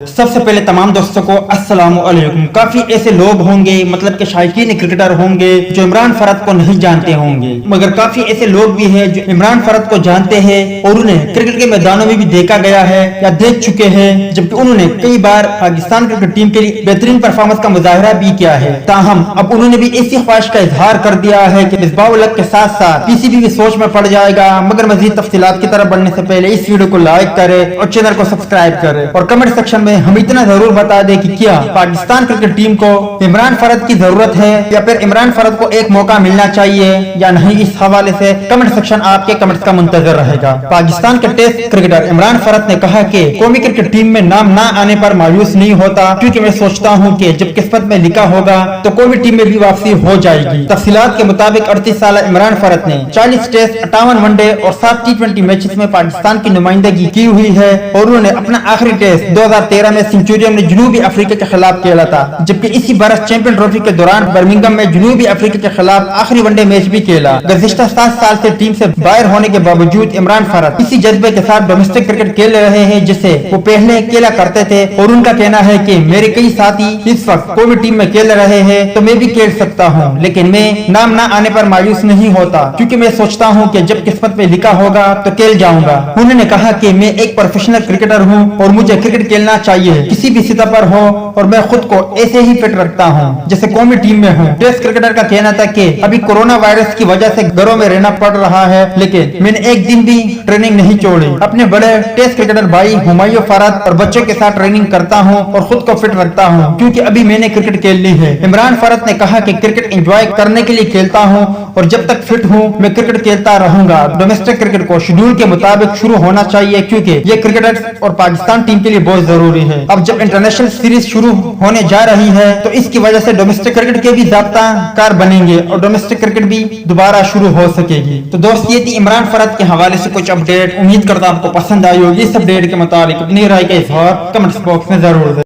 سب سے پہلے تمام دوستوں کو السلام علیکم۔ کافی ایسے لوگ ہوں گے مطلب کہ شائقین کرکٹر ہوں گے جو عمران فرد کو نہیں جانتے ہوں گے، مگر کافی ایسے لوگ بھی ہیں جو عمران فرد کو جانتے ہیں اور انہیں کرکٹ کے میدانوں میں بھی دیکھا گیا ہے یا دیکھ چکے ہیں، جبکہ انہوں نے کئی بار پاکستان کرکٹ ٹیم کے لیے بہترین پرفارمنس کا مظاہرہ بھی کیا ہے۔ تاہم اب انہوں نے بھی ایسی خواہش کا اظہار کر دیا ہے کہ مصباح الحق کے ساتھ ساتھ پی سی بی بھی سوچ میں پڑ جائے گا، مگر مزید تفصیلات کی طرف بڑھنے سے پہلے اس ویڈیو کو لائک کرے اور چینل کو سبسکرائب کرے اور کمنٹ سیکشن میں ہم اتنا ضرور بتا دے کہ کیا پاکستان کرکٹ ٹیم کو عمران فرد کی ضرورت ہے یا پھر عمران فرد کو ایک موقع ملنا چاہیے یا نہیں۔ اس حوالے سے کمنٹ سیکشن آپ کے کمنٹس کا منتظر رہے گا۔ پاکستان کے ٹیسٹ کرکٹر عمران فرد نے کہا کہ قومی کرکٹ ٹیم میں نام نہ آنے پر مایوس نہیں ہوتا، کیونکہ میں سوچتا ہوں کہ جب قسمت میں لکھا ہوگا تو قومی ٹیم میں بھی واپسی ہو جائے گی۔ تفصیلات کے مطابق 38 سالہ عمران فرد نے 40 ٹیسٹ، 58 ون ڈے اور 7 T20 میچز میں پاکستان کی نمائندگی کی ہوئی ہے اور انہوں نے اپنا آخری ٹیسٹ 2013 میں سنچورین نے جنوبی افریقہ کے خلاف کھیلا تھا، جبکہ اسی برس چیمپئن ٹرافی کے دوران برمنگھم میں جنوبی افریقہ کے خلاف آخری ون ڈے میچ بھی کھیلا۔ گزشتہ 7 سال سے ٹیم سے باہر ہونے کے باوجود عمران فرد اسی جذبے کے ساتھ ڈومیسٹک کرکٹ کھیل رہے ہیں جسے وہ پہلے کھیلا کرتے تھے، اور ان کا کہنا ہے کہ میرے کئی ساتھی اس وقت قومی ٹیم میں کھیل رہے ہیں تو میں بھی کھیل سکتا ہوں، لیکن میں نام نہ آنے پر مایوس نہیں ہوتا، کیونکہ میں سوچتا ہوں کہ جب قسمت میں لکھا ہوگا تو کھیل جاؤں گا۔ انہوں نے کہا کہ میں ایک پروفیشنل کرکٹر ہوں اور مجھے کرکٹ کھیلنا چاہیے کسی بھی سطح پر ہو، اور میں خود کو ایسے ہی فٹ رکھتا ہوں جیسے قومی ٹیم میں ہوں۔ ٹیسٹ کرکٹر کا کہنا تھا کہ ابھی کورونا وائرس کی وجہ سے گھروں میں رہنا پڑ رہا ہے، لیکن میں نے ایک دن بھی ٹریننگ نہیں چھوڑی۔ اپنے بڑے ٹیسٹ کرکٹر بھائی ہمایوں فرد اور بچوں کے ساتھ ٹریننگ کرتا ہوں اور خود کو فٹ رکھتا ہوں، کیونکہ ابھی میں نے کرکٹ کھیل لی ہے۔ عمران فرد نے کہا کہ کرکٹ انجوائے کرنے کے لیے کھیلتا ہوں اور جب تک فٹ ہوں میں کرکٹ کھیلتا رہوں گا۔ ڈومیسٹک کرکٹ کو شیڈول کے مطابق شروع ہونا چاہیے، کیونکہ یہ کرکٹرز اور پاکستان ٹیم کے لیے بہت ضروری ہے۔ اب جب انٹرنیشنل سیریز شروع ہونے جا رہی ہے تو اس کی وجہ سے ڈومیسٹک کرکٹ کے بھی ضابطہ کار بنیں گے اور ڈومیسٹک کرکٹ بھی دوبارہ شروع ہو سکے گی۔ تو دوست یہ تھی عمران فرد کے حوالے سے کچھ اپڈیٹ، امید کرتا ہوں آپ کو پسند آئی ہوگی۔ اس اپڈیٹ کے متعلق اپنی رائے کا اظہار کمنٹس باکس میں ضرور دیں۔